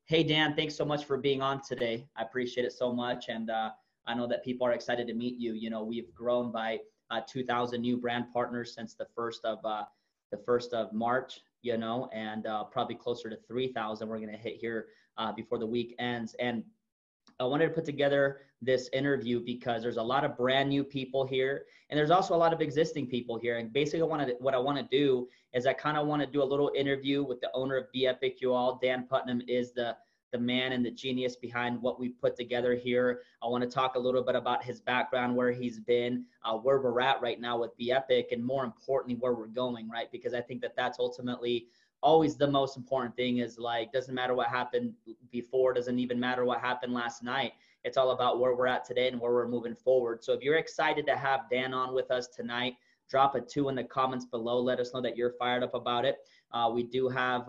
Hey, Dan, thanks so much for being on today. I appreciate it so much. And I know that people are excited to meet you. You know, we've grown by 2,000 new brand partners since the first of March, and probably closer to 3,000 we're going to hit here before the week ends. And I wanted to put together this interview because there's a lot of brand new people here, and there's also a lot of existing people here. And basically, what I want to do is I kind of want to do a little interview with the owner of Be Epic You All. Dan Putnam is the man and the genius behind what we've put together here. I want to talk a little bit about his background, where he's been, where we're at right now with Be Epic, and more importantly, where we're going, right? Because I think that that's ultimately always the most important thing. Is like, doesn't matter what happened before, doesn't even matter what happened last night. It's all about where we're at today and where we're moving forward. So if you're excited to have Dan on with us tonight, drop a 2 in the comments below. Let us know that you're fired up about it. We do have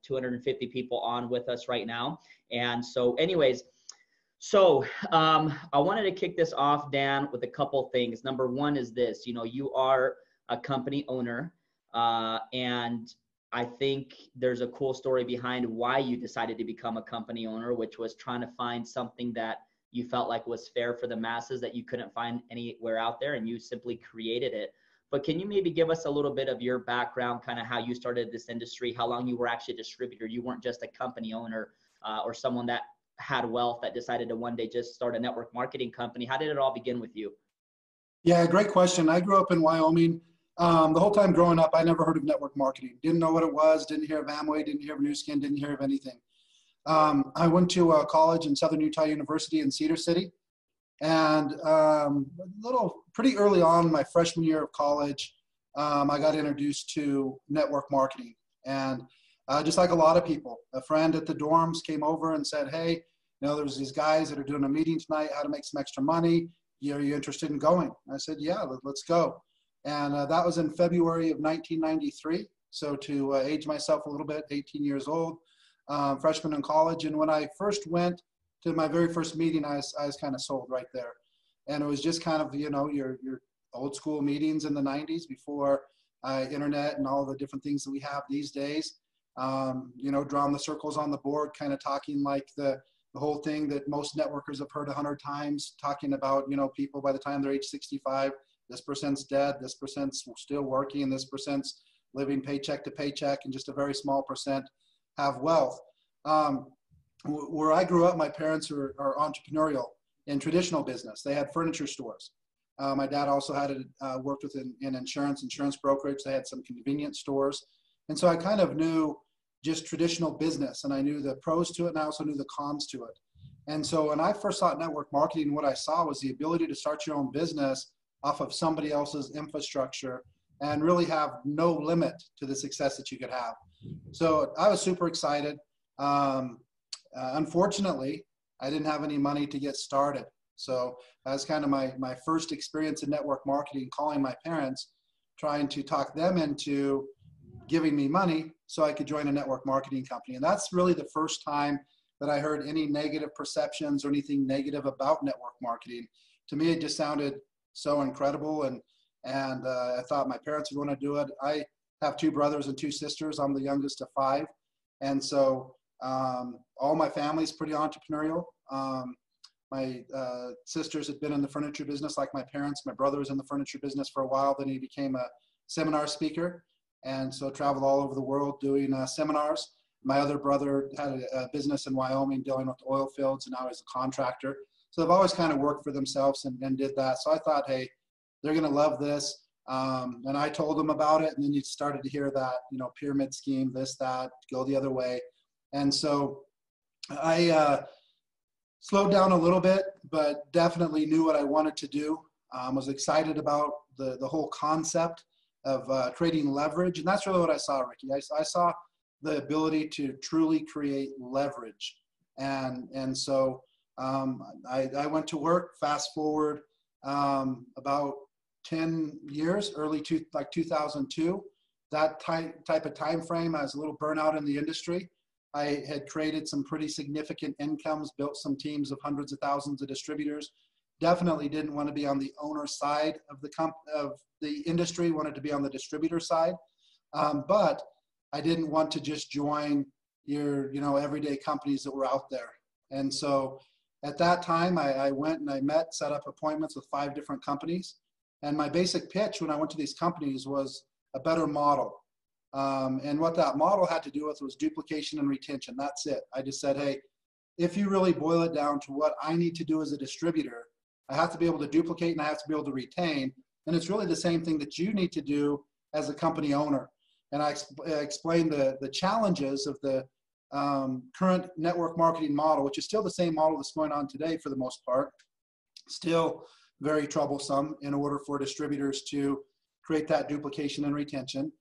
250 people on with us right now. And so anyways, I wanted to kick this off, Dan, with a couple things. Number one is this: you are a company owner, and I think there's a cool story behind why you decided to become a company owner, which was trying to find something that you felt like was fair for the masses that you couldn't find anywhere out there, and you simply created it. But can you maybe give us a little bit of your background, kind of how you started this industry, how long you were actually a distributor? You weren't just a company owner or someone that had wealth that decided to one day just start a network marketing company. How did it all begin with you? Yeah, great question. I grew up in Wyoming. The whole time growing up, I never heard of network marketing. Didn't know what it was, didn't hear of Amway, didn't hear of New Skin, didn't hear of anything. I went to college in Southern Utah University in Cedar City. And pretty early on, my freshman year of college, I got introduced to network marketing. And just like a lot of people, a friend at the dorms came over and said, hey, there's these guys that are doing a meeting tonight, how to make some extra money. Are you interested in going? I said, yeah, let's go. And that was in February of 1993. So to age myself a little bit, 18 years old, freshman in college. And when I first went to my very first meeting, I was kind of sold right there. And it was just kind of, your old school meetings in the 90s before internet and all the different things that we have these days. Drawing the circles on the board, kind of talking like the whole thing that most networkers have heard 100 times, talking about, people by the time they're age 65, this percent's dead, this percent's still working, and this percent's living paycheck to paycheck, and just a very small percent have wealth. Where I grew up, my parents are entrepreneurial in traditional business. They had furniture stores. My dad also had worked with in insurance brokerage. They had some convenience stores. And so I kind of knew just traditional business, and I knew the pros to it, and I also knew the cons to it. And so when I first saw network marketing, what I saw was the ability to start your own business off of somebody else's infrastructure and really have no limit to the success that you could have. So I was super excited. Unfortunately, I didn't have any money to get started. So that was kind of my first experience in network marketing, calling my parents, trying to talk them into giving me money so I could join a network marketing company. And that's really the first time that I heard any negative perceptions or anything negative about network marketing. To me, it just sounded so incredible. And I thought my parents would want to do it. I have 2 brothers and 2 sisters. I'm the youngest of 5. And so all my family's pretty entrepreneurial. My sisters had been in the furniture business like my parents. My brother was in the furniture business for a while. Then he became a seminar speaker, and so traveled all over the world doing seminars. My other brother had a business in Wyoming dealing with the oil fields, and now he's a contractor. So they've always kind of worked for themselves and did that. So I thought, hey, they're going to love this. And I told them about it, and then you started to hear that, pyramid scheme, this, that, go the other way. And so I slowed down a little bit, but definitely knew what I wanted to do. Was excited about the whole concept of creating leverage. And that's really what I saw, Ricky. I saw the ability to truly create leverage. And so I went to work, fast forward about 10 years, like 2002. That type of time frame, I was a little burnout in the industry. I had created some pretty significant incomes, built some teams of hundreds of thousands of distributors. Definitely didn't want to be on the owner side of the industry, wanted to be on the distributor side. But I didn't want to just join, your, everyday companies that were out there. And so at that time, I went and I set up appointments with 5 different companies. And my basic pitch when I went to these companies was a better model. And what that model had to do with was duplication and retention. That's it. I just said, hey, if you really boil it down to what I need to do as a distributor, I have to be able to duplicate and I have to be able to retain. And it's really the same thing that you need to do as a company owner. And I explained the challenges of the current network marketing model, which is still the same model that's going on today for the most part, still very troublesome in order for distributors to create that duplication and retention.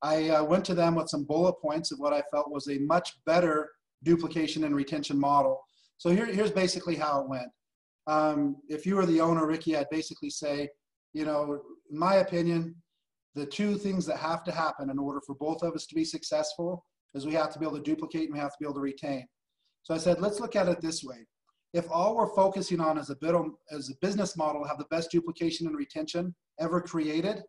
I went to them with some bullet points of what I felt was a much better duplication and retention model. So here's basically how it went. If you were the owner, Ricky, I'd basically say, in my opinion, the 2 things that have to happen in order for both of us to be successful is we have to be able to duplicate and we have to be able to retain. So I said, let's look at it this way. If all we're focusing on as a business model have the best duplication and retention ever created,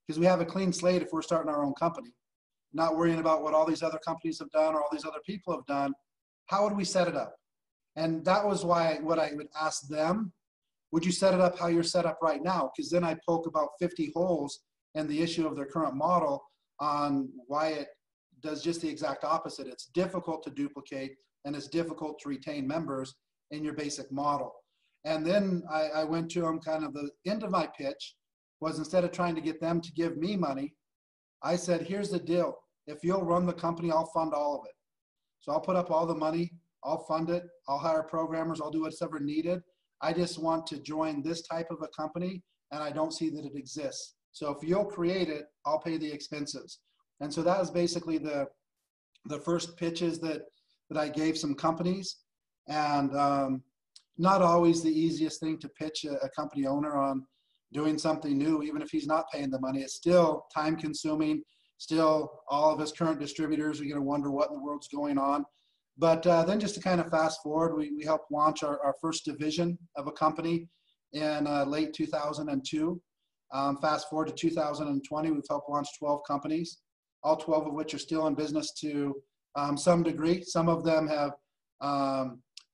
because we have a clean slate if we're starting our own company, not worrying about what all these other companies have done or all these other people have done, how would we set it up? And that was what I would ask them, would you set it up how you're set up right now? Because then I poke about 50 holes in the issue of their current model on why it does just the exact opposite. It's difficult to duplicate and it's difficult to retain members in your basic model. And then I went to them, kind of the end of my pitch was, instead of trying to get them to give me money, I said, here's the deal. If you'll run the company, I'll fund all of it. So I'll put up all the money, I'll fund it, I'll hire programmers, I'll do whatever needed. I just want to join this type of a company and I don't see that it exists. So if you'll create it, I'll pay the expenses. And so that was basically the first pitches that I gave some companies. And not always the easiest thing to pitch a company owner on doing something new, even if he's not paying the money. It's still time consuming. Still, all of his current distributors are going to wonder what in the world's going on. But then just to kind of fast forward, we helped launch our first division of a company in late 2002. Fast forward to 2020, we've helped launch 12 companies, all 12 of which are still in business to some degree. Some of them have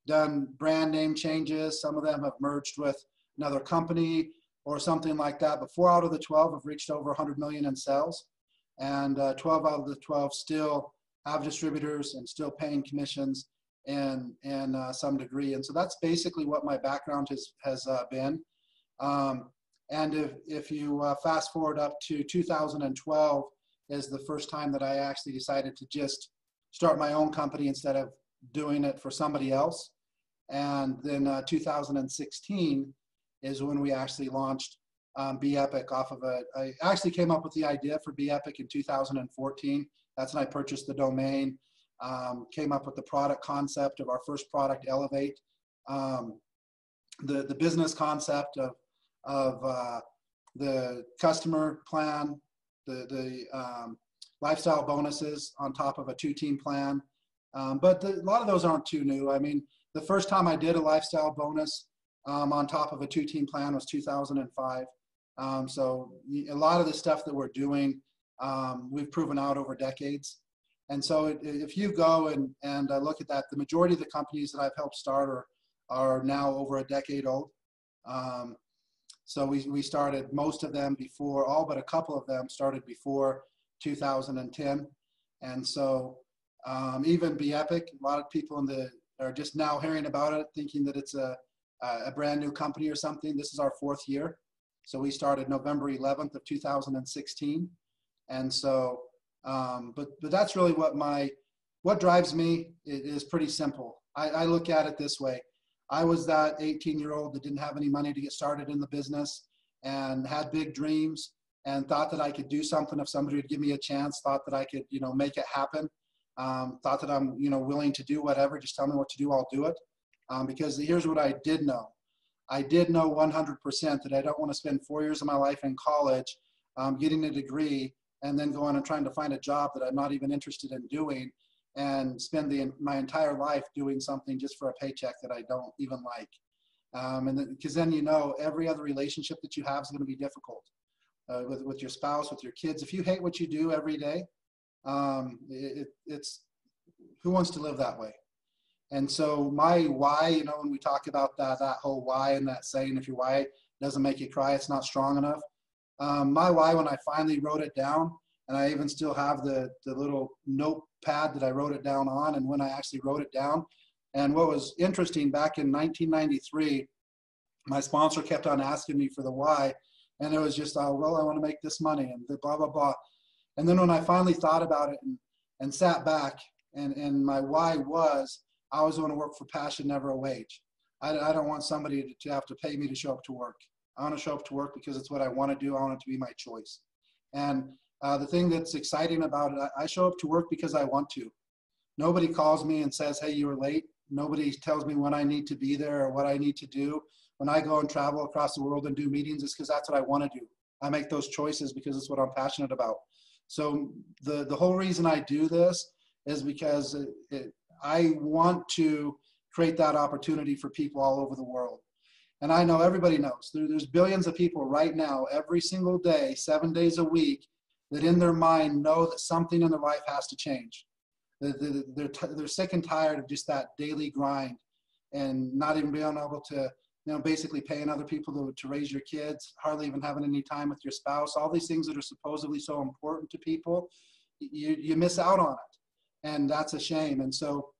done brand name changes. Some of them have merged with another company or something like that. But 4 out of the 12 have reached over 100 million in sales. And 12 out of the 12 still have distributors and still paying commissions in some degree. And so that's basically what my background has been. And if you fast forward up to 2012 is the first time that I actually decided to just start my own company instead of doing it for somebody else. And then 2016 is when we actually launched Be Epic off of I actually came up with the idea for Be Epic in 2014. That's when I purchased the domain, came up with the product concept of our first product, Elevate, the business concept of the customer plan, the lifestyle bonuses on top of a 2-team plan. But a lot of those aren't too new. I mean, the first time I did a lifestyle bonus on top of a 2-team plan was 2005. So a lot of the stuff that we're doing, we've proven out over decades. And so if you go and look at that, the majority of the companies that I've helped start are now over a decade old. So we started most of them before, all but a couple of them started before 2010. And so even Be Epic, a lot of people are just now hearing about it, thinking that it's a brand new company or something. This is our 4th year. So we started November 11th of 2016. And so, but that's really what drives me. It is pretty simple. I look at it this way. I was that 18-year-old that didn't have any money to get started in the business and had big dreams and thought that I could do something if somebody would give me a chance, thought that I could, make it happen. Thought that I'm, willing to do whatever, just tell me what to do, I'll do it. Because here's what I did know. I did know 100% that I don't want to spend 4 years of my life in college getting a degree and then going and trying to find a job that I'm not even interested in doing and spend my entire life doing something just for a paycheck that I don't even like. Because then every other relationship that you have is going to be difficult with your spouse, with your kids. If you hate what you do every day, it's who wants to live that way? And so my why, you know, when we talk about that whole why and that saying, if your why doesn't make you cry, it's not strong enough. My why, when I finally wrote it down, and I even still have the little notepad that I wrote it down on, and when I actually wrote it down, and what was interesting, back in 1993, my sponsor kept on asking me for the why, and it was just, oh, well, I want to make this money, and the blah, blah, blah. And then when I finally thought about it and sat back, and my why was, I always want to work for passion, never a wage. I don't want somebody to have to pay me to show up to work. I want to show up to work because it's what I want to do. I want it to be my choice. And the thing that's exciting about it, I show up to work because I want to. Nobody calls me and says, hey, you were late. Nobody tells me when I need to be there or what I need to do. When I go and travel across the world and do meetings, it's because that's what I want to do. I make those choices because it's what I'm passionate about. So the whole reason I do this is because I want to create that opportunity for people all over the world. And I know everybody knows there's billions of people right now, every single day, 7 days a week, that in their mind know that something in their life has to change. They're sick and tired of just that daily grind and not even being able to, you know, basically paying other people to raise your kids, hardly even having any time with your spouse, all these things that are supposedly so important to people, you miss out on it. And that's a shame. And so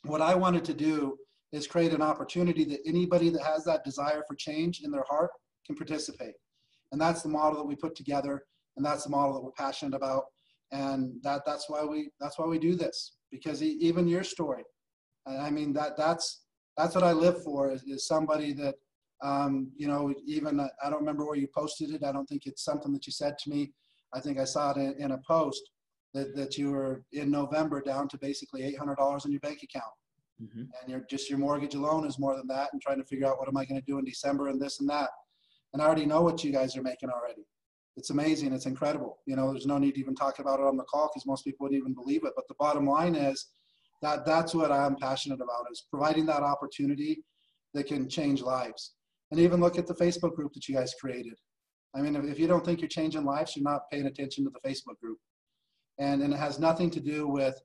what I wanted to do is create an opportunity that anybody that has that desire for change in their heart can participate. And that's the model that we put together. And that's the model that we're passionate about. And that's why we do this, because even your story, I mean, that's what I live for, is somebody that, you know, even, I don't remember where you posted it. I don't think it's something that you said to me. I think I saw it in a post that you were in November down to basically $800 in your bank account. Mm-hmm. And your mortgage alone is more than that, and trying to figure out what am I going to do in December and this and that. And I already know what you guys are making already. It's amazing. It's incredible. You know, there's no need to even talk about it on the call because most people wouldn't even believe it. But the bottom line is that's what I'm passionate about, is providing that opportunity that can change lives. And even look at the Facebook group that you guys created. I mean, if you don't think you're changing lives, you're not paying attention to the Facebook group. And it has nothing to do with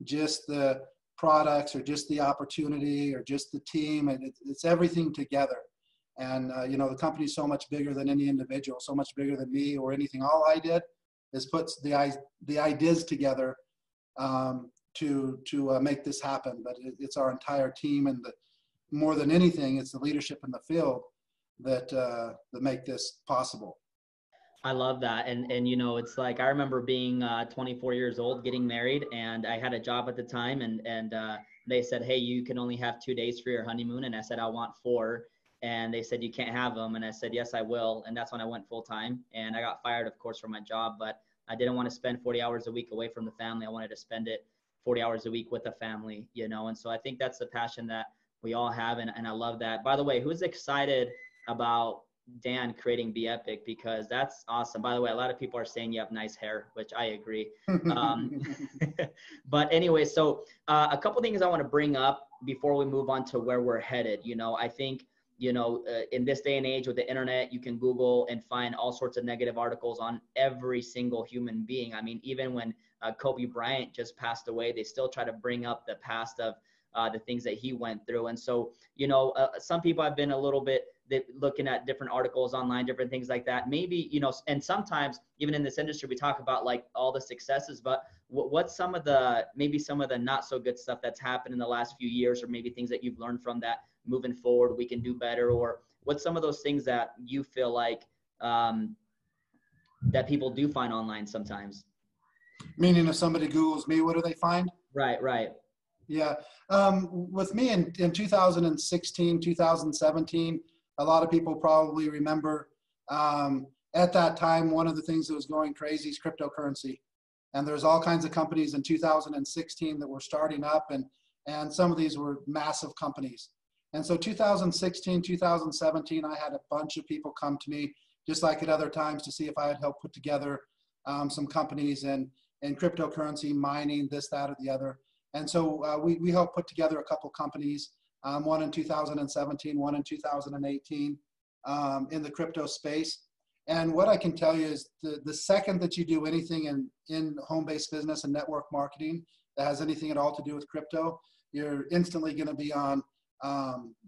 just the products or just the opportunity or just the team. And it's everything together. And, you know, the company's so much bigger than any individual, so much bigger than me or anything. All I did is put the ideas together to make this happen. But it's our entire team, and more than anything, it's the leadership in the field that make this possible. I love that. And, you know, it's like, I remember being 24 years old, getting married, and I had a job at the time, and they said, hey, you can only have 2 days for your honeymoon. And I said, I want 4. And they said, you can't have them. And I said, yes, I will. And that's when I went full time. And I got fired, of course, from my job, but I didn't want to spend 40 hours a week away from the family. I wanted to spend it 40 hours a week with the family, you know? And so I think that's the passion that we all have. And I love that. By the way, who's excited about Dan creating Be Epic? Because that's awesome. By the way, a lot of people are saying you have nice hair, which I agree. But anyway, so a couple things I want to bring up before we move on to where we're headed. You know, I think, you know, in this day and age with the internet, you can Google and find all sorts of negative articles on every single human being. I mean, even when Kobe Bryant just passed away, they still try to bring up the past of the things that he went through. And so, you know, some people have been a little bit looking at different articles online, different things like that. Maybe, you know, and sometimes even in this industry, we talk about like all the successes, but what's some of the not so good stuff that's happened in the last few years, or maybe things that you've learned from that moving forward we can do better? Or what's some of those things that you feel like that people do find online sometimes? Meaning if somebody Googles me, what do they find? Right. Yeah. With me in 2016, 2017, a lot of people probably remember at that time, one of the things that was going crazy is cryptocurrency. And there's all kinds of companies in 2016 that were starting up, and some of these were massive companies. And so 2016, 2017, I had a bunch of people come to me, just like at other times, to see if I had helped put together some companies in cryptocurrency, mining, this, that, or the other. And so we helped put together a couple companies, one in 2017, one in 2018 in the crypto space. And what I can tell you is the second that you do anything in home-based business and network marketing, that has anything at all to do with crypto, you're instantly going to be on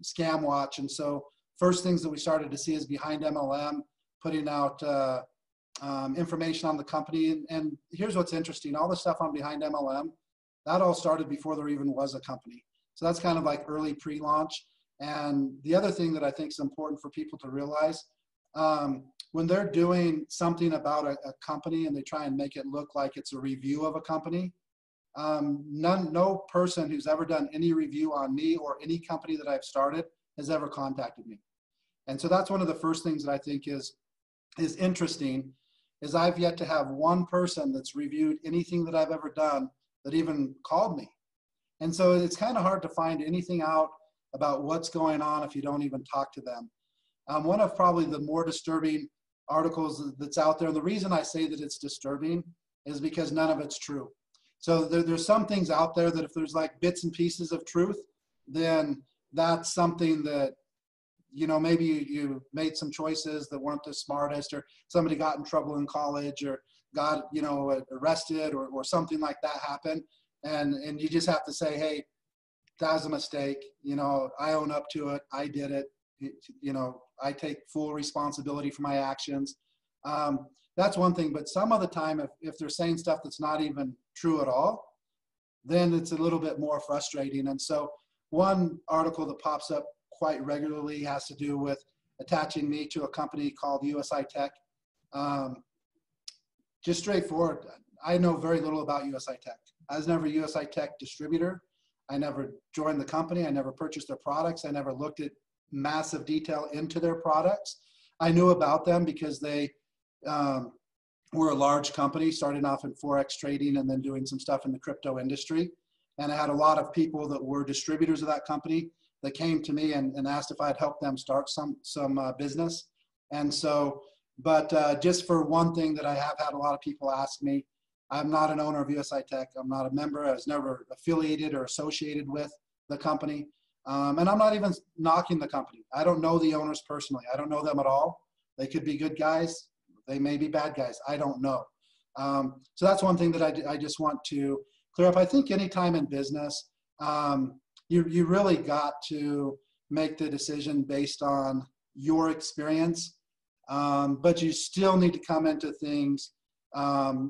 scam watch. And so first things that we started to see is behind MLM putting out information on the company. And here's what's interesting. All the stuff on behind MLM, that all started before there even was a company. So that's kind of like early pre-launch. And the other thing that I think is important for people to realize, when they're doing something about a company and they try and make it look like it's a review of a company, no person who's ever done any review on me or any company that I've started has ever contacted me. And so that's one of the first things that I think is interesting, is I've yet to have one person that's reviewed anything that I've ever done that even called me. And so it's kind of hard to find anything out about what's going on if you don't even talk to them. One of probably the more disturbing articles that's out there, and the reason I say that it's disturbing is because none of it's true. So there's some things out there that if there's like bits and pieces of truth, then that's something that, you know, maybe you made some choices that weren't the smartest, or somebody got in trouble in college, or got, you know, arrested, or something like that happened. And you just have to say, hey, that was a mistake. You know, I own up to it. I did it. You know, I take full responsibility for my actions. That's one thing. But some of the time, if they're saying stuff that's not even true at all, then it's a little bit more frustrating. And so one article that pops up quite regularly has to do with attaching me to a company called USI Tech. Just straightforward, I know very little about USI Tech. I was never a USI Tech distributor. I never joined the company. I never purchased their products. I never looked at massive detail into their products. I knew about them because they were a large company starting off in Forex trading and then doing some stuff in the crypto industry. And I had a lot of people that were distributors of that company that came to me and asked if I'd help them start some business. And so, but just for one thing that I have had a lot of people ask me, I'm not an owner of USI Tech. I'm not a member. I was never affiliated or associated with the company. And I'm not even knocking the company. I don't know the owners personally. I don't know them at all. They could be good guys. They may be bad guys. I don't know. So that's one thing that I just want to clear up. I think anytime in business, you really got to make the decision based on your experience, but you still need to come into things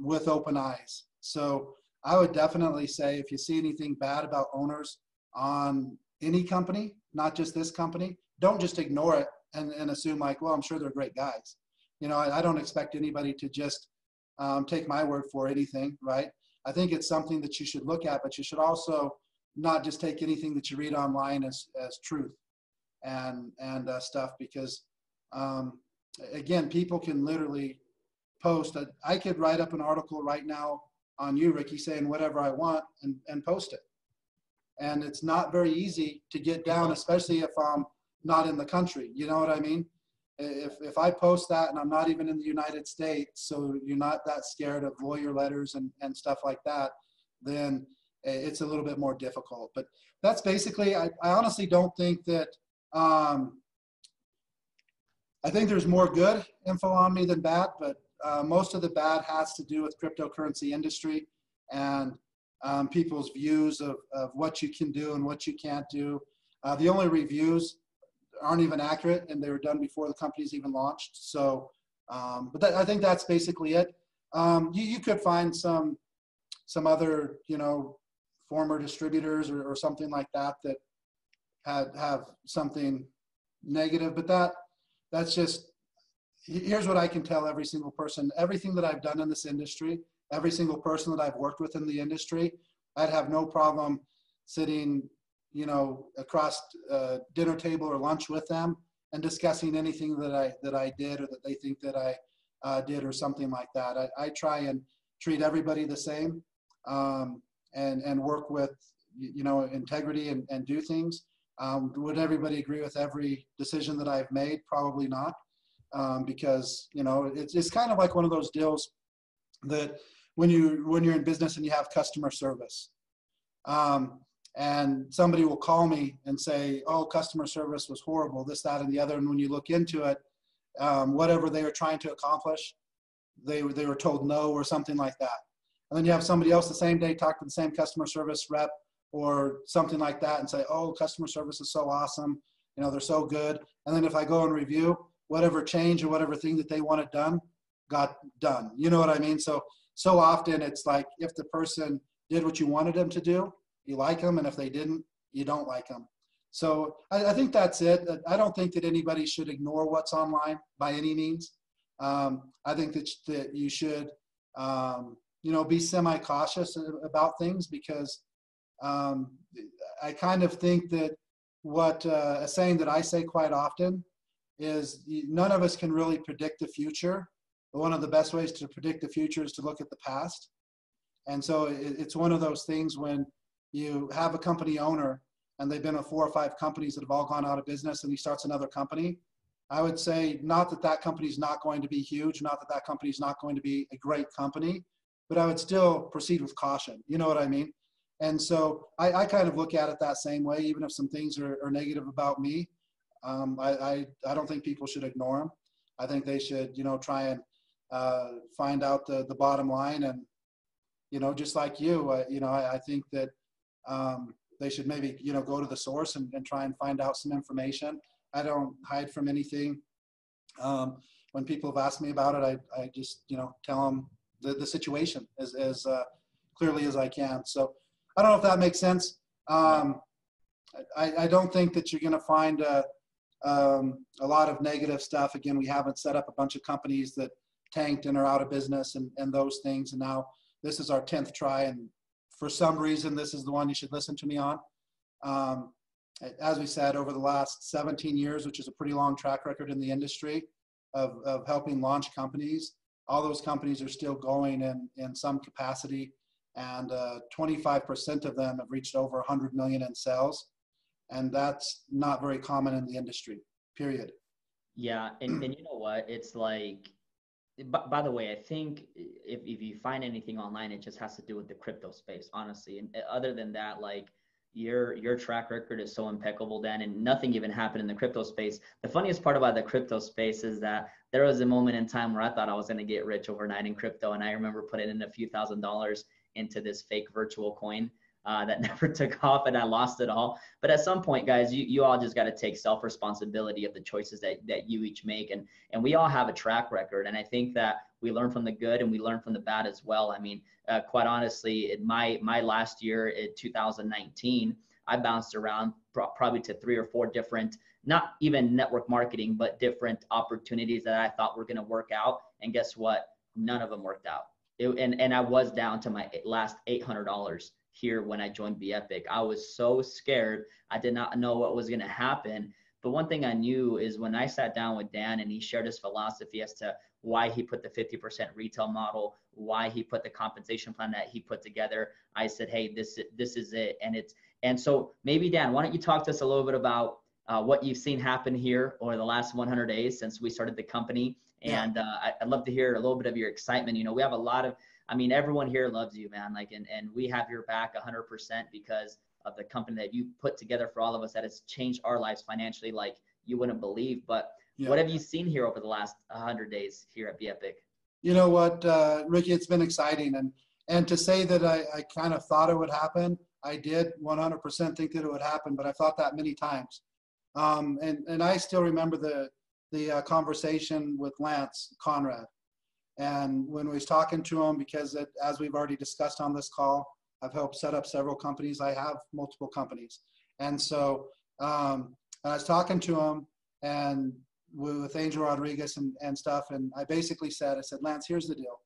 with open eyes. So I would definitely say if you see anything bad about owners on any company, not just this company, don't just ignore it and assume like, well, I'm sure they're great guys. You know, I don't expect anybody to just take my word for anything, right? I think it's something that you should look at, but you should also not just take anything that you read online as truth and stuff, because again, people can literally post. I could write up an article right now on you, Ricky, saying whatever I want and post it. And it's not very easy to get down, especially if I'm not in the country. You know what I mean? If I post that and I'm not even in the United States, so you're not that scared of lawyer letters and stuff like that, then it's a little bit more difficult. But that's basically, I honestly don't think that, I think there's more good info on me than bad, but most of the bad has to do with cryptocurrency industry and people's views of what you can do and what you can't do. The only reviews aren't even accurate, and they were done before the company's even launched. So, but I think that's basically it. You could find some other, you know, former distributors or something like that that have something negative, but that's just, here's what I can tell every single person. Everything that I've done in this industry, every single person that I've worked with in the industry, I'd have no problem sitting, you know, across a dinner table or lunch with them and discussing anything that I did or that they think that I did or something like that. I try and treat everybody the same and work with, you know, integrity and do things. Would everybody agree with every decision that I've made? Probably not, because, you know, it's kind of like one of those deals that when you're in business and you have customer service, and somebody will call me and say, oh, customer service was horrible, this, that, and the other. And when you look into it, whatever they were trying to accomplish, they were told no or something like that. And then you have somebody else the same day talk to the same customer service rep or something like that and say, oh, customer service is so awesome. You know, they're so good. And then if I go and review, whatever change or whatever thing that they wanted done got done. You know what I mean? So often it's like if the person did what you wanted them to do, you like them. And if they didn't, you don't like them. So I think that's it. I don't think that anybody should ignore what's online by any means. I think that you should, you know, be semi-cautious about things because I kind of think that what a saying that I say quite often is none of us can really predict the future. But one of the best ways to predict the future is to look at the past. And so it's one of those things when you have a company owner and they've been with 4 or 5 companies that have all gone out of business and he starts another company. I would say not that that company is not going to be huge, not that that company is not going to be a great company, but I would still proceed with caution. You know what I mean? And so I kind of look at it that same way, even if some things are negative about me. I don't think people should ignore them. I think they should, you know, try and find out the bottom line. And, you know, just like you, you know, I think that they should maybe, you know, go to the source and try and find out some information. I don't hide from anything. When people have asked me about it, I just, you know, tell them the situation as clearly as I can. So I don't know if that makes sense. I don't think that you're going to find a lot of negative stuff. Again, we haven't set up a bunch of companies that tanked and are out of business and those things. And now this is our 10th try. And for some reason, this is the one you should listen to me on. As we said, over the last 17 years, which is a pretty long track record in the industry of helping launch companies, all those companies are still going in some capacity. And 25% of them have reached over 100 million in sales. And that's not very common in the industry, period. Yeah. And you know what? It's like, by the way, I think if you find anything online, it just has to do with the crypto space, honestly. And other than that, like your track record is so impeccable, Dan, and nothing even happened in the crypto space. The funniest part about the crypto space is that there was a moment in time where I thought I was going to get rich overnight in crypto. And I remember putting in a few $1,000s into this fake virtual coin that never took off, and I lost it all. But at some point, guys, you all just got to take self-responsibility of the choices that you each make. And we all have a track record. And I think that we learn from the good and we learn from the bad as well. I mean, quite honestly, in my last year in 2019, I bounced around probably to 3 or 4 different, not even network marketing, but different opportunities that I thought were going to work out. And guess what? None of them worked out. And I was down to my last $800 here when I joined BEpic. I was so scared. I did not know what was going to happen. But one thing I knew is when I sat down with Dan and he shared his philosophy as to why he put the 50% retail model, why he put the compensation plan that he put together, I said, hey, this is it. And so maybe, Dan, why don't you talk to us a little bit about what you've seen happen here over the last 100 days since we started the company. And I'd love to hear a little bit of your excitement. You know, we have a lot of, I mean, everyone here loves you, man. Like, and we have your back 100% because of the company that you put together for all of us that has changed our lives financially like you wouldn't believe. But what have you seen here over the last 100 days here at BEpic? You know what, Ricky, it's been exciting. And to say that I kind of thought it would happen, I did 100% think that it would happen, but I thought that many times. And I still remember the conversation with Lance Conrad. And when we was talking to him, because as we've already discussed on this call, I've helped set up several companies. I have multiple companies. And so I was talking to him and with Angel Rodriguez and stuff. And I basically said, Lance, here's the deal.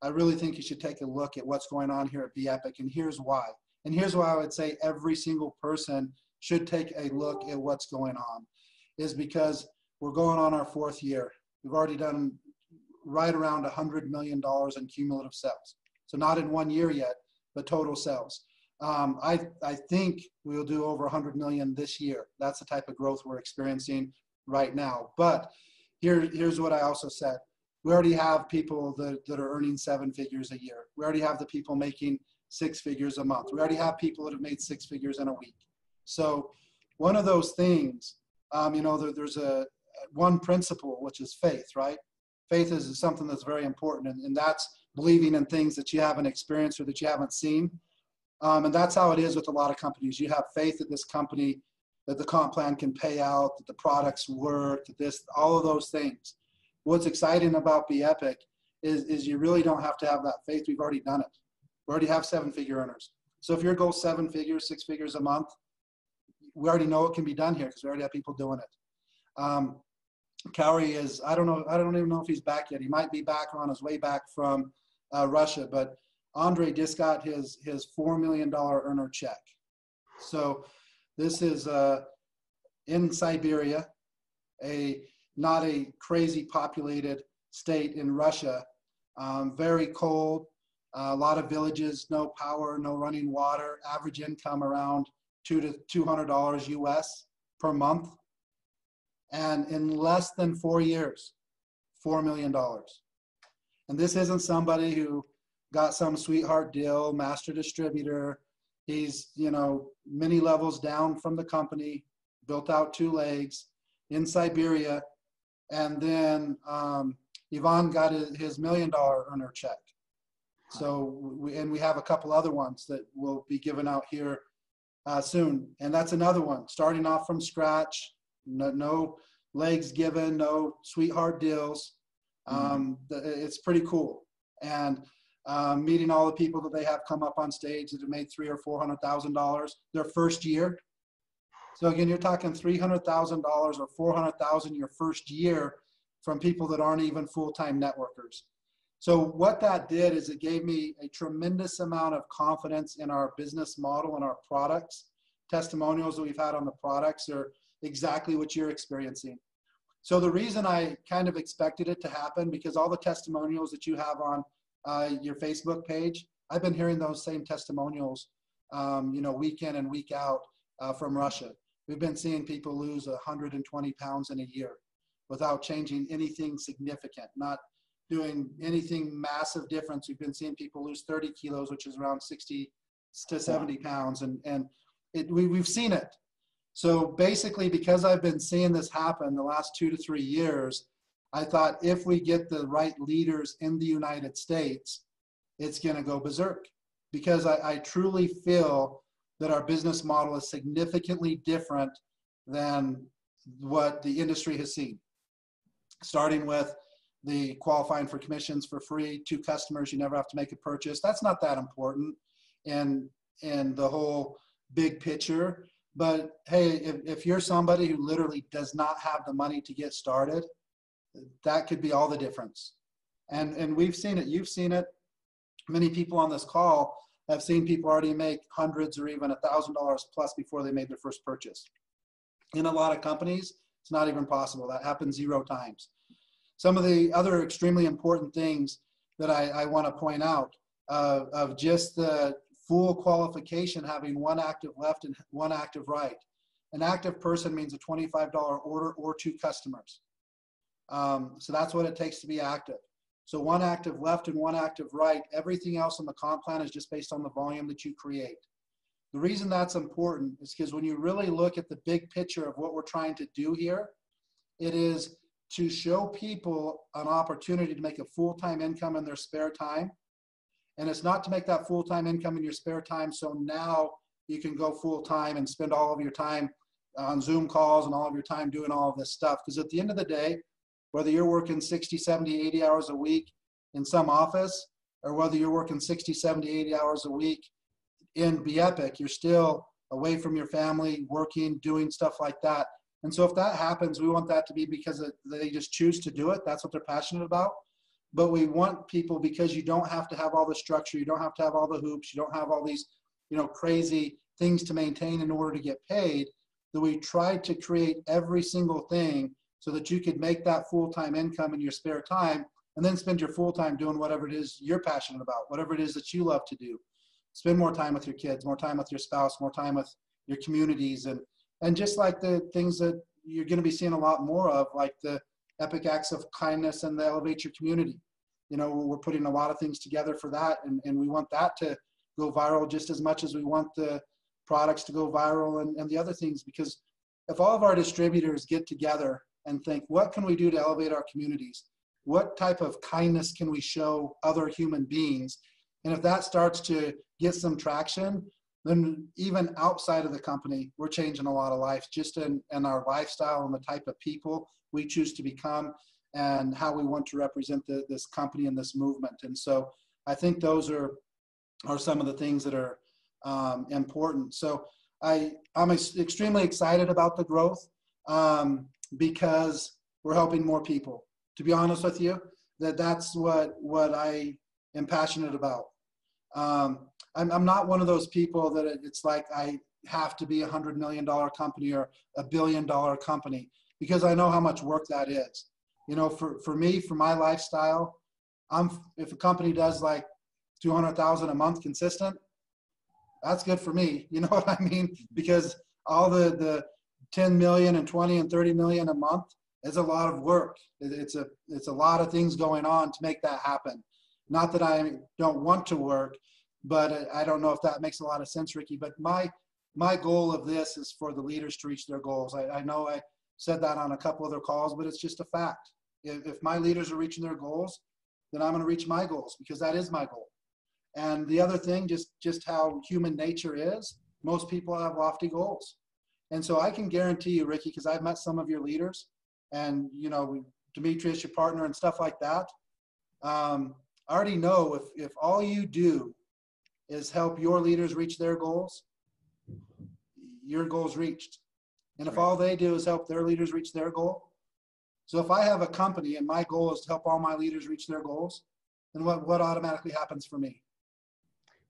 I really think you should take a look at what's going on here at BEpic. And here's why. And here's why I would say every single person should take a look at what's going on, is because we're going on our 4th year. We've already done right around $100 million in cumulative sales. So not in 1 year yet, but total sales. I think we'll do over 100 million this year. That's the type of growth we're experiencing right now. But here's what I also said. We already have people that are earning 7 figures a year. We already have the people making 6 figures a month. We already have people that have made 6 figures in a week. So one of those things, you know, there's one principle, which is faith, right? Faith is something that's very important. And that's believing in things that you haven't experienced or that you haven't seen. And that's how it is with a lot of companies. You have faith that this company, that the comp plan can pay out, that the products work, that this, all of those things. What's exciting about Be Epic is you really don't have to have that faith. We've already done it. We already have 7-figure earners. So if your goal is 7 figures, 6 figures a month, we already know it can be done here because we already have people doing it. Cowrie is, I don't even know if he's back yet. He might be back or on his way back from Russia, but Andre just got his $4 million earner check. So this is in Siberia, not a crazy populated state in Russia, very cold, a lot of villages, no power, no running water, average income around $200 to $200 US per month. And in less than 4 years, $4 million. And this isn't somebody who got some sweetheart deal, master distributor. He's, many levels down from the company, built out 2 legs in Siberia. And then Ivan got his $1 million earner check. So, we have a couple other ones that will be given out here soon. And that's another one, starting off from scratch, no legs given, no sweetheart deals. It's pretty cool. And meeting all the people that they have come up on stage that have made $300,000 or $400,000 their first year. So again, you're talking $300,000 or $400,000 your first year from people that aren't even full-time networkers. So what that did is it gave me a tremendous amount of confidence in our business model and our products. Testimonials that we've had on the products are exactly what you're experiencing. So the reason I kind of expected it to happen, because all the testimonials that you have on your Facebook page, I've been hearing those same testimonials, week in and week out from Russia. We've been seeing people lose 120 pounds in a year without changing anything significant, not doing anything massive difference. We've been seeing people lose 30 kilos, which is around 60 to 70 pounds. And we've seen it. So basically, because I've been seeing this happen the last 2 to 3 years, I thought if we get the right leaders in the United States, it's going to go berserk. Because I truly feel that our business model is significantly different than what the industry has seen. Starting with the qualifying for commissions for free, 2 customers, you never have to make a purchase. That's not that important in the whole big picture. But hey, if you're somebody who literally does not have the money to get started, that could be all the difference. And we've seen it. You've seen it. Many people on this call have seen people already make hundreds or even $1,000 plus before they made their first purchase. In a lot of companies, it's not even possible. That happens 0 times. Some of the other extremely important things that I want to point out of just the full qualification, having 1 active left and 1 active right. An active person means a $25 order or 2 customers. So that's what it takes to be active. So 1 active left and 1 active right. Everything else on the comp plan is just based on the volume that you create. The reason that's important is because when you really look at the big picture of what we're trying to do here, it is to show people an opportunity to make a full-time income in their spare time. And it's not to make that full-time income in your spare time so now you can go full-time and spend all of your time on Zoom calls and all of your time doing all of this stuff. Because at the end of the day, whether you're working 60, 70, 80 hours a week in some office, or whether you're working 60, 70, 80 hours a week in Be Epic, you're still away from your family, working, doing stuff like that. And so if that happens, we want that to be because they just choose to do it. That's what they're passionate about. But we want people, because you don't have to have all the structure, you don't have to have all the hoops, you don't have all these, crazy things to maintain in order to get paid, that we try to create every single thing so that you could make that full-time income in your spare time and then spend your full time doing whatever it is you're passionate about, whatever it is that you love to do. Spend more time with your kids, more time with your spouse, more time with your communities, and just like the things that you're going to be seeing a lot more of, like the epic acts of kindness and the elevate your community. We're putting a lot of things together for that, and we want that to go viral just as much as we want the products to go viral and the other things. Because if all of our distributors get together and think, what can we do to elevate our communities? what type of kindness can we show other human beings? And if that starts to get some traction, then even outside of the company, we're changing a lot of lives just in our lifestyle and the type of people we choose to become and how we want to represent this company and this movement. And so I think those are some of the things that are important. So I'm extremely excited about the growth because we're helping more people. To be honest with you, that's what I am passionate about. I'm not one of those people that it's like I have to be $100 million company or $1 billion company, because I know how much work that is. You know, for me, for my lifestyle, if a company does like 200,000 a month consistent, that's good for me. You know what I mean? Because all the 10 million and 20 and 30 million a month is a lot of work. It's a lot of things going on to make that happen. Not that I don't want to work, but I don't know if that makes a lot of sense, Ricky. But my goal of this is for the leaders to reach their goals. I know I said that on a couple other calls, but it's just a fact. If my leaders are reaching their goals, then I'm going to reach my goals, because that is my goal. And the other thing, just how human nature is, most people have lofty goals. And so I can guarantee you, Ricky, because I've met some of your leaders and, you know, Demetrius, your partner, and stuff like that. I already know if all you do is help your leaders reach their goals, your goal's reached. And if all they do is help their leaders reach their goal. So if I have a company and my goal is to help all my leaders reach their goals, then what automatically happens for me?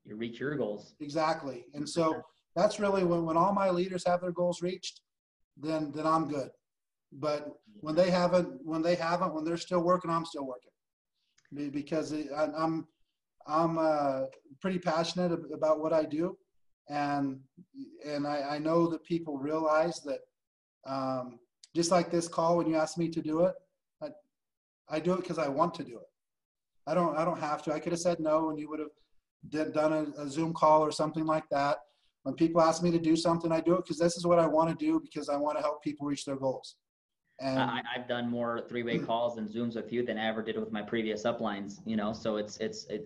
You reach your goals. Exactly. And so that's really when all my leaders have their goals reached, then I'm good. But when they're still working, I'm still working, because I'm pretty passionate about what I do. And I know that people realize that just like this call, when you asked me to do it, I do it because I want to do it. I don't have to. I could have said no, and you would have done a Zoom call or something like that. When people ask me to do something, I do it because this is what I want to do, because I want to help people reach their goals. And I've done more three-way calls and Zooms with you than I ever did with my previous uplines, you know, so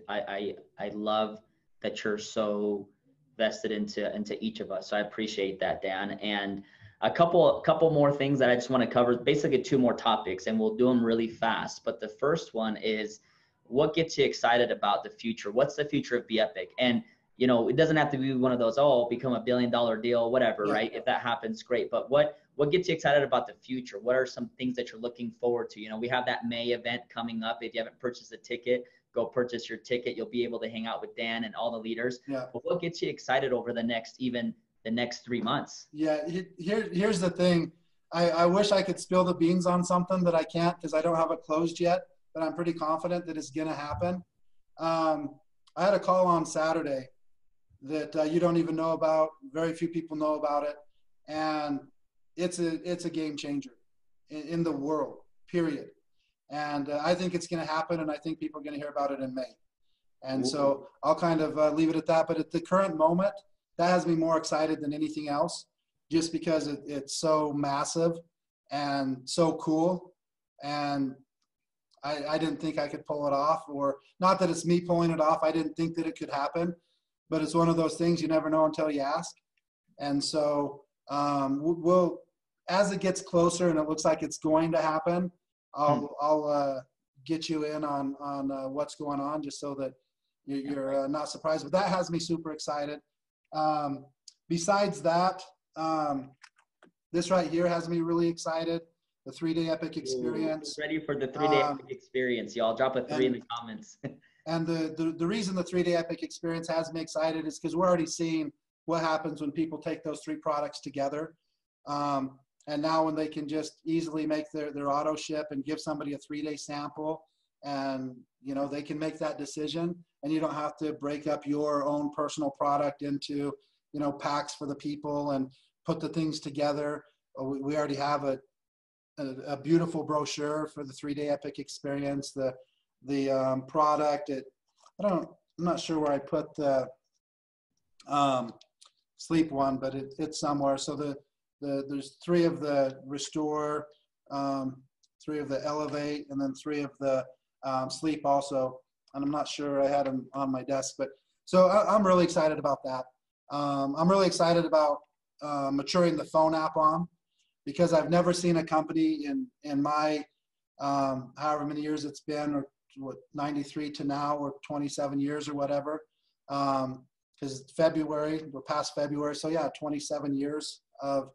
I love that you're so vested into each of us. So I appreciate that, Dan. And a couple more things that I just want to cover, basically two more topics, and we'll do them really fast. But the first one is, what gets you excited about the future? What's the future of Be Epic? And, you know, it doesn't have to be one of those, oh, become $1 billion deal, whatever, right? If that happens, great. But what gets you excited about the future? What are some things that you're looking forward to? You know, we have that May event coming up. If you haven't purchased a ticket, go purchase your ticket. You'll be able to hang out with Dan and all the leaders. Yeah. But what gets you excited over the next 3 months? Yeah, here's the thing. I wish I could spill the beans on something, but I can't, because I don't have it closed yet, but I'm pretty confident that it's going to happen. I had a call on Saturday that you don't even know about. Very few people know about it. And it's a game changer in the world, period. And I think it's going to happen, and I think people are going to hear about it in May. And so I'll kind of leave it at that. But at the current moment, that has me more excited than anything else, just because it's so massive and so cool. And I didn't think I could pull it off, or not that it's me pulling it off. I didn't think that it could happen, but it's one of those things you never know until you ask. And so we'll, as it gets closer and it looks like it's going to happen, I'll get you in on what's going on, just so that you're not surprised. But that has me super excited. Besides that, this right here has me really excited. The 3-day epic experience. Ready for the 3-day epic experience, y'all. Drop a 3 in the comments. And the reason the 3-day epic experience has me excited is because we're already seeing what happens when people take those 3 products together. And now when they can just easily make their auto ship and give somebody a 3-day sample, and, you know, they can make that decision, and you don't have to break up your own personal product into, you know, packs for the people and put the things together. We already have a beautiful brochure for the 3-day epic experience. The product, I'm not sure where I put the sleep one, but it's somewhere. So there's 3 of the Restore 3 of the Elevate, and then 3 of the Sleep also. And I'm not sure I had them on my desk, but so I'm really excited about that. I'm really excited about maturing the phone app on, because I've never seen a company in my however many years it's been, or what, 93 to now, or 27 years or whatever. Because we're past February. So yeah, 27 years of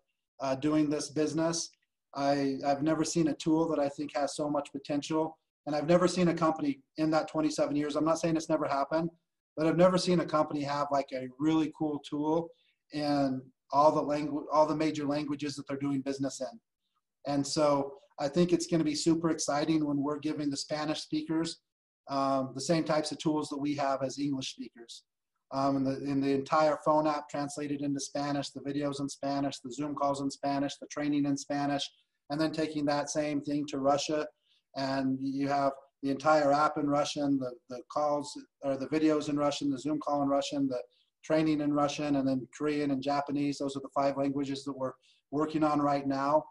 doing this business. I've never seen a tool that I think has so much potential. And I've never seen a company in that 27 years, I'm not saying it's never happened, but I've never seen a company have like a really cool tool in all the major languages that they're doing business in. And so I think it's going to be super exciting when we're giving the Spanish speakers the same types of tools that we have as English speakers. In the entire phone app translated into Spanish, the videos in Spanish, the Zoom calls in Spanish, the training in Spanish, and then taking that same thing to Russia. And you have the entire app in Russian, the calls or the videos in Russian, the Zoom call in Russian, the training in Russian, and then Korean and Japanese. Those are the 5 languages that we're working on right now.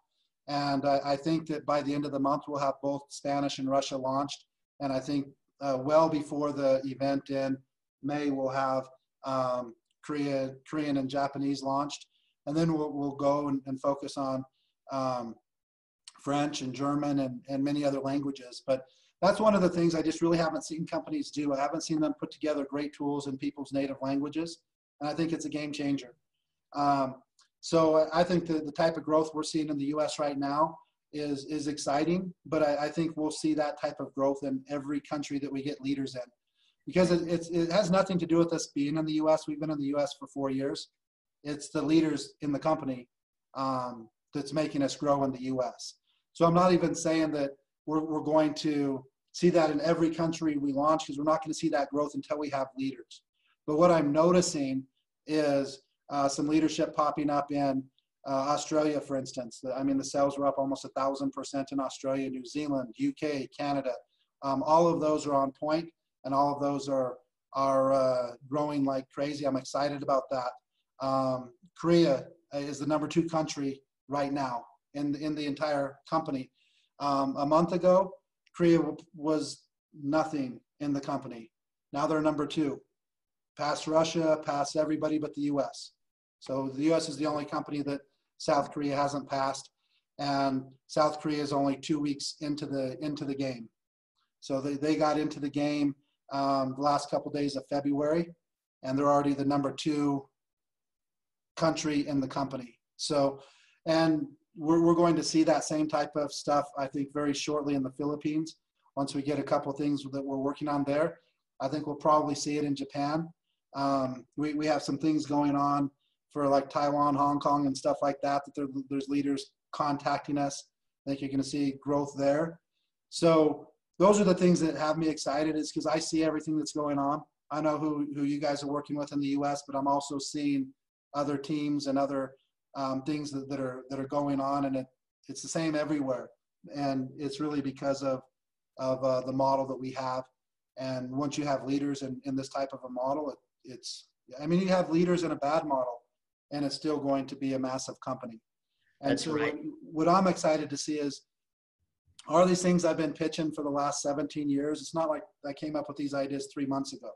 And I think that by the end of the month, we'll have both Spanish and Russia launched. And I think well before the event in May, we'll have Korean and Japanese launched. And then we'll go and focus on French and German and many other languages. But that's one of the things I just really haven't seen companies do. I haven't seen them put together great tools in people's native languages. And I think it's a game changer. So I think the type of growth we're seeing in the US right now is exciting, but I think we'll see that type of growth in every country that we get leaders in. Because it has nothing to do with us being in the US. We've been in the US for 4 years. It's the leaders in the company that's making us grow in the US. So I'm not even saying that we're going to see that in every country we launch, because we're not going to see that growth until we have leaders. But what I'm noticing is some leadership popping up in Australia, for instance. I mean, the sales were up almost 1,000% in Australia, New Zealand, UK, Canada. All of those are on point, and all of those are growing like crazy. I'm excited about that. Korea is the #2 country right now in the entire company. A month ago, Korea was nothing in the company. Now they're #2, past Russia, past everybody but the US. So the US is the only company that South Korea hasn't passed, and South Korea is only 2 weeks into the game. So they got into the game the last couple days of February, and they're already the #2 country in the company. So, and we're going to see that same type of stuff, I think, very shortly in the Philippines. Once we get a couple things that we're working on there, I think we'll probably see it in Japan. We have some things going on for like Taiwan, Hong Kong, and stuff like that, there's leaders contacting us. I think you're going to see growth there. So those are the things that have me excited, is because I see everything that's going on. I know who you guys are working with in the US, but I'm also seeing other teams and other things that are going on, and it's the same everywhere. And it's really because of the model that we have. And once you have leaders in this type of a model, I mean, you have leaders in a bad model, and it's still going to be a massive company. And That's so right. what I'm excited to see is, are these things I've been pitching for the last 17 years? It's not like I came up with these ideas 3 months ago.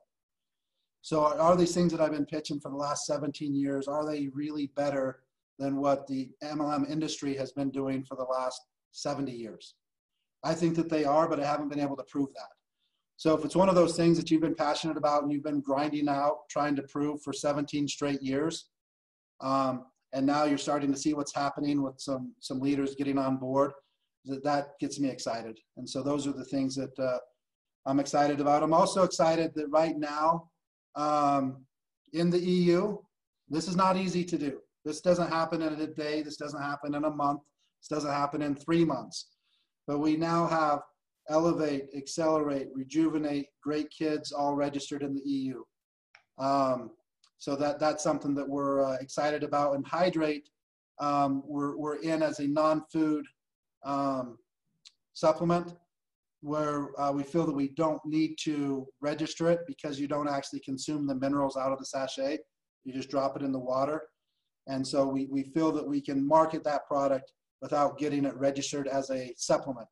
So are these things that I've been pitching for the last 17 years, are they really better than what the MLM industry has been doing for the last 70 years? I think that they are, but I haven't been able to prove that. So if it's one of those things that you've been passionate about and you've been grinding out, trying to prove for 17 straight years, and now you're starting to see what's happening with some leaders getting on board, that gets me excited. And so those are the things that I'm excited about. I'm also excited that right now in the EU, this is not easy to do. This doesn't happen in a day. This doesn't happen in a month. This doesn't happen in 3 months. But we now have Elevate, Accelerate, Rejuvenate, Great Kids all registered in the EU. So that's something that we're excited about. And Hydrate, we're in as a non-food supplement, where we feel that we don't need to register it, because you don't actually consume the minerals out of the sachet. You just drop it in the water. And so we feel that we can market that product without getting it registered as a supplement.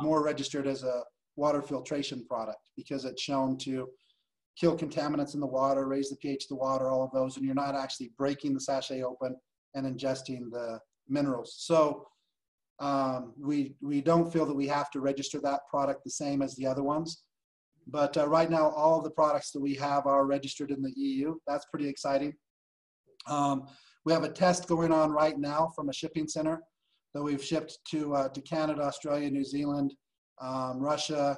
more registered as a water filtration product, because it's shown to kill contaminants in the water, raise the pH of the water, all of those, and you're not actually breaking the sachet open and ingesting the minerals. So we don't feel that we have to register that product the same as the other ones. But right now, all of the products that we have are registered in the EU. That's pretty exciting. We have a test going on right now from a shipping center that we've shipped to Canada, Australia, New Zealand, Russia,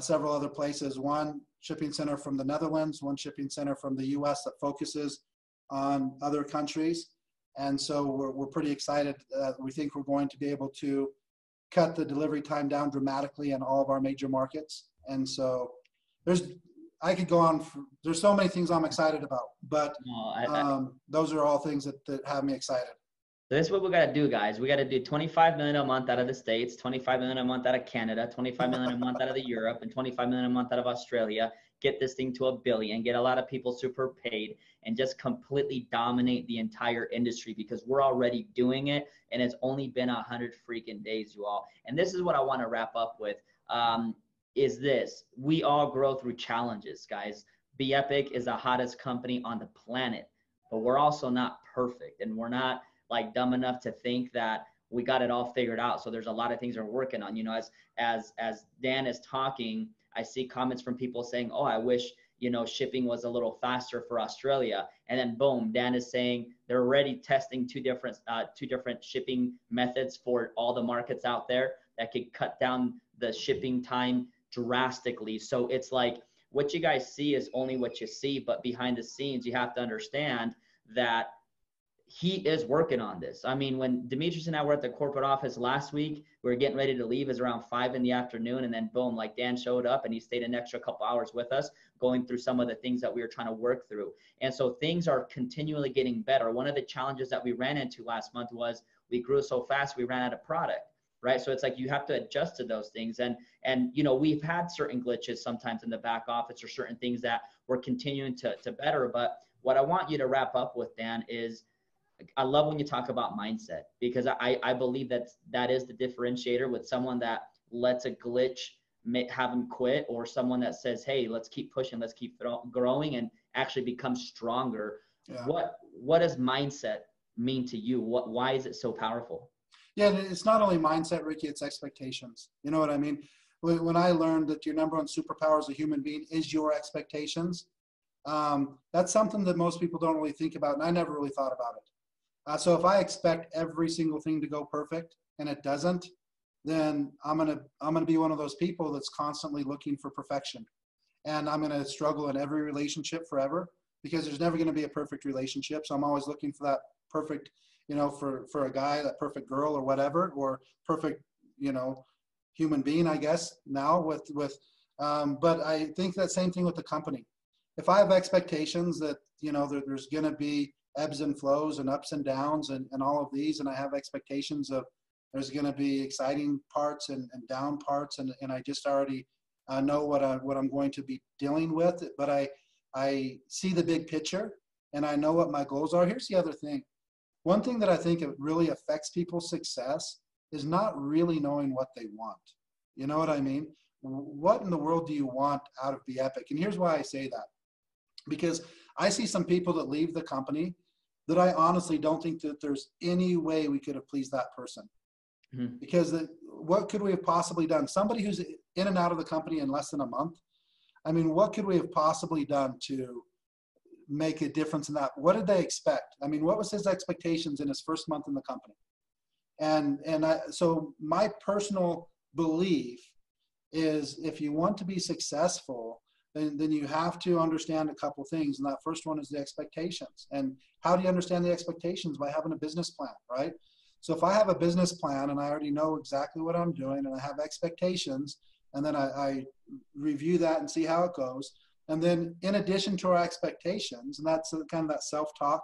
several other places. One shipping center from the Netherlands, one shipping center from the US that focuses on other countries. And so we're pretty excited. We think we're going to be able to cut the delivery time down dramatically in all of our major markets. And so I could go on. There's so many things I'm excited about, but those are all things that have me excited. So this is what we got to do, guys. We got to do 25 million a month out of the States, 25 million a month out of Canada, 25 million a month out of the Europe, and 25 million a month out of Australia. Get this thing to $1 billion, get a lot of people super paid, and just completely dominate the entire industry, because we're already doing it, and it's only been 100 freaking days, you all. And this is what I want to wrap up with, is this. We all grow through challenges, guys. Be Epic is the hottest company on the planet, but we're also not perfect, and we're not like dumb enough to think that we got it all figured out. So there's a lot of things we're working on. You know, as Dan is talking, I see comments from people saying, oh, I wish, you know, shipping was a little faster for Australia. And then boom, Dan is saying they're already testing two different shipping methods for all the markets out there that could cut down the shipping time drastically. So it's like, what you guys see is only what you see, but behind the scenes, you have to understand that he is working on this. I mean, when Demetrius and I were at the corporate office last week, we were getting ready to leave. It was around 5 p.m, and then boom, like Dan showed up and he stayed an extra couple hours with us, going through some of the things that we were trying to work through. And so things are continually getting better. One of the challenges that we ran into last month was we grew so fast, we ran out of product, right? So it's like you have to adjust to those things. And you know, we've had certain glitches sometimes in the back office, or certain things that we're continuing to better. But what I want you to wrap up with, Dan, is I love when you talk about mindset, because I believe that is the differentiator with someone that lets a glitch have them quit, or someone that says, hey, let's keep pushing, let's keep growing and actually become stronger. Yeah. What does mindset mean to you? Why is it so powerful? Yeah, it's not only mindset, Ricky, it's expectations. You know what I mean? When I learned that your number one superpower as a human being is your expectations, that's something that most people don't really think about, and I never really thought about it. So if I expect every single thing to go perfect and it doesn't, then I'm gonna be one of those people that's constantly looking for perfection, and I'm gonna struggle in every relationship forever, because there's never gonna be a perfect relationship. So I'm always looking for that perfect, you know, for a guy, that perfect girl or whatever, or perfect, you know, human being, I guess now but I think that same thing with the company. If I have expectations that, you know, there's gonna be ebbs and flows and ups and downs and all of these, and I have expectations of there's going to be exciting parts and down parts, and I just already know what I'm going to be dealing with, but I see the big picture and I know what my goals are. Here's the other thing. One thing that I think it really affects people's success is not really knowing what they want. You know what I mean? What in the world do you want out of Be Epic? And here's why I say that. Because I see some people that leave the company that I honestly don't think that there's any way we could have pleased that person. Mm-hmm. Because what could we have possibly done? Somebody who's in and out of the company in less than a month, I mean, what could we have possibly done to make a difference in that? What did they expect? I mean, what was his expectations in his first month in the company? So my personal belief is, if you want to be successful, then you have to understand a couple things. And that first one is the expectations. And how do you understand the expectations? By having a business plan, right? So if I have a business plan and I already know exactly what I'm doing and I have expectations, and then I review that and see how it goes. And then in addition to our expectations, and that's kind of that self-talk.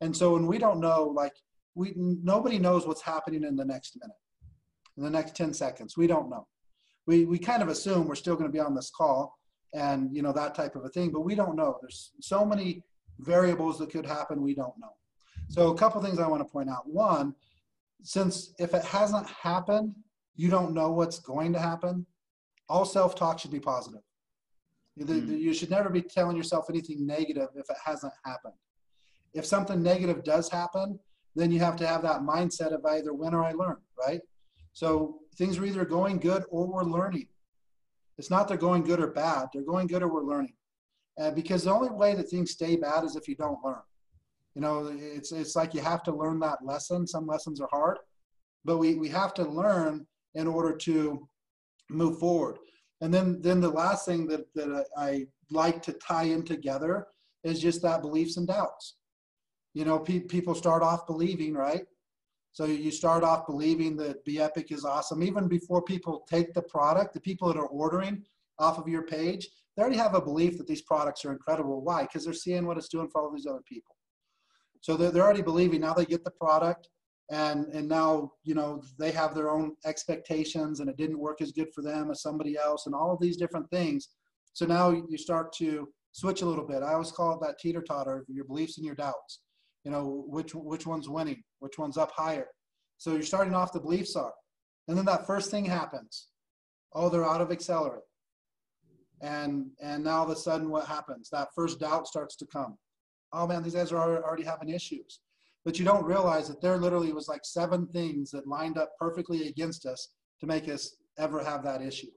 And so when we don't know, like nobody knows what's happening in the next minute, in the next 10 seconds, we don't know. We kind of assume we're still going to be on this call, and you know, that type of a thing, but we don't know. There's so many variables that could happen, we don't know. So a couple things I want to point out. One, since if it hasn't happened, you don't know what's going to happen, all self-talk should be positive. You should never be telling yourself anything negative if it hasn't happened. If something negative does happen, then you have to have that mindset of I either win or I learn, right? So things are either going good or we're learning. It's not they're going good or bad. They're going good or we're learning. Because the only way that things stay bad is if you don't learn. You know, it's like you have to learn that lesson. Some lessons are hard, but we have to learn in order to move forward. And then the last thing that I like to tie in together is just that beliefs and doubts. You know, people start off believing, right? So you start off believing that Be Epic is awesome. Even before people take the product, the people that are ordering off of your page, they already have a belief that these products are incredible. Why? Because they're seeing what it's doing for all these other people. So they're already believing. Now they get the product, and now, you know, they have their own expectations, and it didn't work as good for them as somebody else, and all of these different things. So now you start to switch a little bit. I always call it that teeter-totter, your beliefs and your doubts. You know, which one's winning, which one's up higher. So you're starting off, the beliefs are. And then that first thing happens. Oh, they're out of accelerant. And now all of a sudden what happens? That first doubt starts to come. Oh man, these guys are already having issues. But you don't realize that there literally was like 7 things that lined up perfectly against us to make us ever have that issue.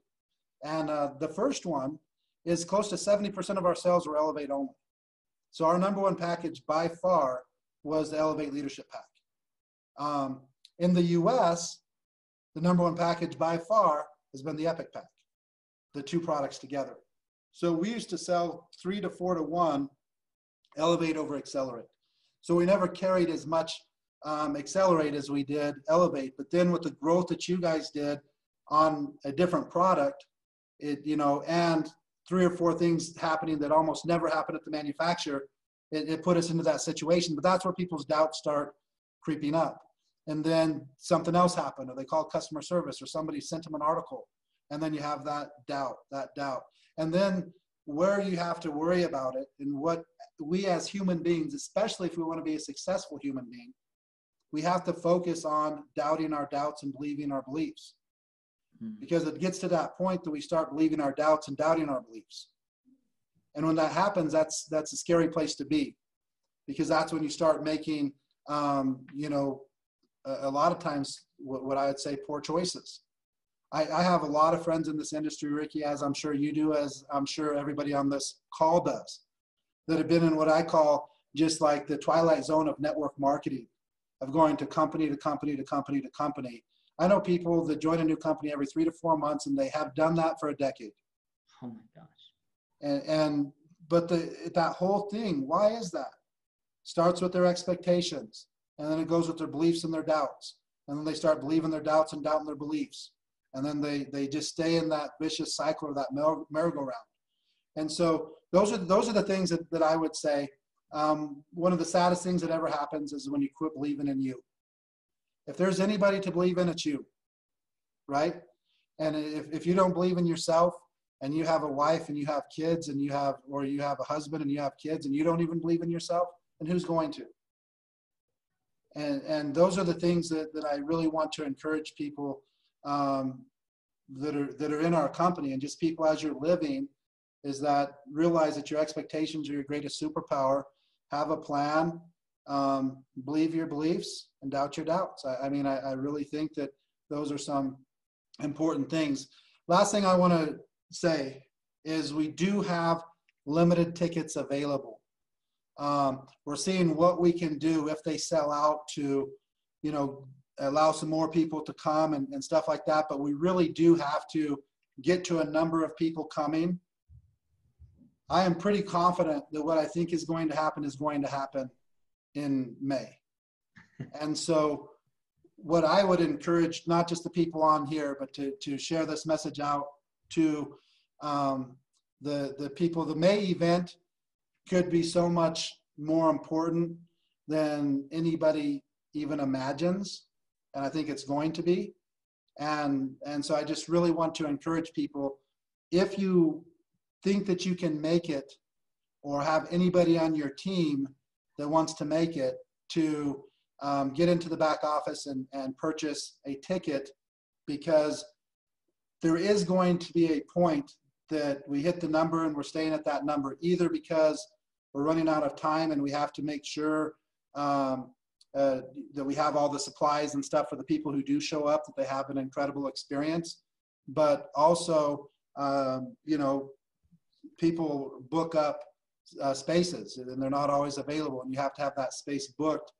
And the first one is close to 70% of our sales were Elevate only. So our number one package by far was the Elevate Leadership Pack. In the US, the number one package by far has been the Epic Pack, the 2 products together. So we used to sell 3 to 4 to 1 Elevate over Accelerate. So we never carried as much Accelerate as we did Elevate. But then with the growth that you guys did on a different product, you know, and 3 or 4 things happening that almost never happen at the manufacturer, it put us into that situation. But that's where people's doubts start creeping up. And then something else happened, or they called customer service, or somebody sent them an article. And then you have that doubt. And then where you have to worry about it, and what we as human beings, especially if we want to be a successful human being, we have to focus on doubting our doubts and believing our beliefs. Because it gets to that point that we start believing our doubts and doubting our beliefs. And when that happens, that's a scary place to be, because that's when you start making, you know, a lot of times what I would say poor choices. I have a lot of friends in this industry, Ricky, as I'm sure you do, as I'm sure everybody on this call does, that have been in what I call just like the twilight zone of network marketing, of going to company to company to company to company. I know people that join a new company every 3 to 4 months, and they have done that for a decade. Oh my gosh. But that whole thing, why is that? Starts with their expectations, and then it goes with their beliefs and their doubts. And then they start believing their doubts and doubting their beliefs. And then they just stay in that vicious cycle, or that merry-go-round. And so those are the things that I would say. One of the saddest things that ever happens is when you quit believing in you. If there's anybody to believe in, it's you, right? And if you don't believe in yourself, and you have a wife and you have kids, and you have a husband and you have kids, and you don't even believe in yourself, then who's going to? And those are the things that I really want to encourage people that are in our company, and just people as you're living, is that realize that your expectations are your greatest superpower. Have a plan, believe your beliefs, and doubt your doubts. I mean, I really think that those are some important things. Last thing I want to say is we do have limited tickets available. We're seeing what we can do if they sell out to, you know, allow some more people to come and stuff like that. But we really do have to get to a number of people coming. I am pretty confident that what I think is going to happen in May. And so what I would encourage, not just the people on here, but to share this message out to the people. The May event could be so much more important than anybody even imagines. And I think it's going to be. And so I just really want to encourage people, if you think that you can make it, or have anybody on your team that wants to make it, to get into the back office and purchase a ticket because there is going to be a point that we hit the number and we're staying at that number, either because we're running out of time and we have to make sure that we have all the supplies and stuff for the people who do show up, that they have an incredible experience. But also, you know, people book up spaces and they're not always available, and you have to have that space booked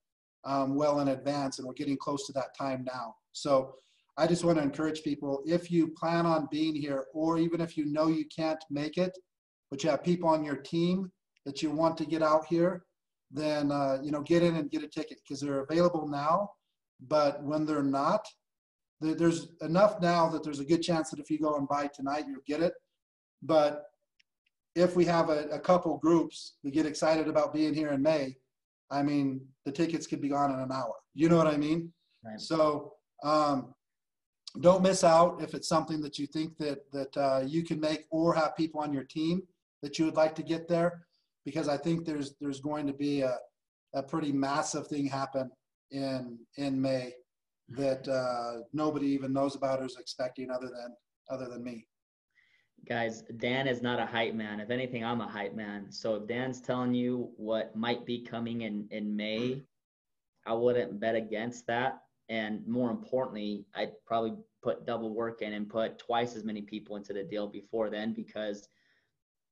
well in advance, and we're getting close to that time now. So I just want to encourage people, if you plan on being here, or even if you know you can't make it, but you have people on your team that you want to get out here, then you know, get in and get a ticket, because they're available now. But when they're not, there's enough now that there's a good chance that if you go and buy tonight, you'll get it. But if we have a couple groups that get excited about being here in May, I mean, the tickets could be gone in an hour. You know what I mean? Right. So don't miss out if it's something that you think that you can make, or have people on your team that you would like to get there, because I think there's going to be a pretty massive thing happen in May that nobody even knows about or is expecting other than me. Guys, Dan is not a hype man. If anything, I'm a hype man. So if Dan's telling you what might be coming in May, I wouldn't bet against that. And more importantly, I'd probably put double work in and put twice as many people into the deal before then, because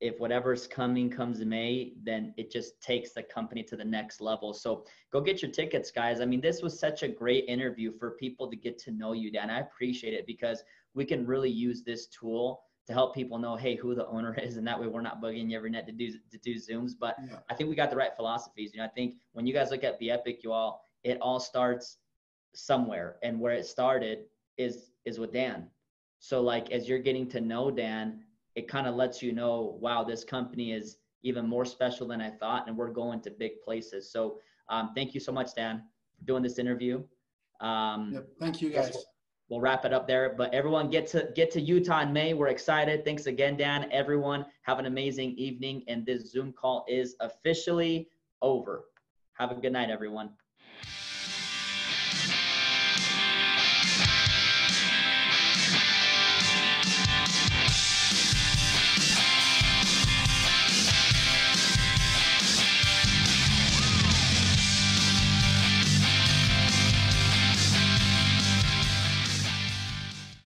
if whatever's coming comes May, then it just takes the company to the next level. So go get your tickets, guys. I mean, this was such a great interview for people to get to know you, Dan. I appreciate it, because we can really use this tool to help people know, hey, who the owner is, and that way we're not bugging you every night to do Zooms. But yeah, I think we got the right philosophies. You know, I think when you guys look at Be Epic, it all starts somewhere, and where it started is with Dan. So like, as you're getting to know Dan, it kind of lets you know, wow, this company is even more special than I thought, and we're going to big places. So thank you so much, Dan, for doing this interview. Yep. Thank you, guys. We'll wrap it up there. But everyone, get to Utah in May. We're excited. Thanks again, Dan. Everyone, have an amazing evening. And this Zoom call is officially over. Have a good night, everyone.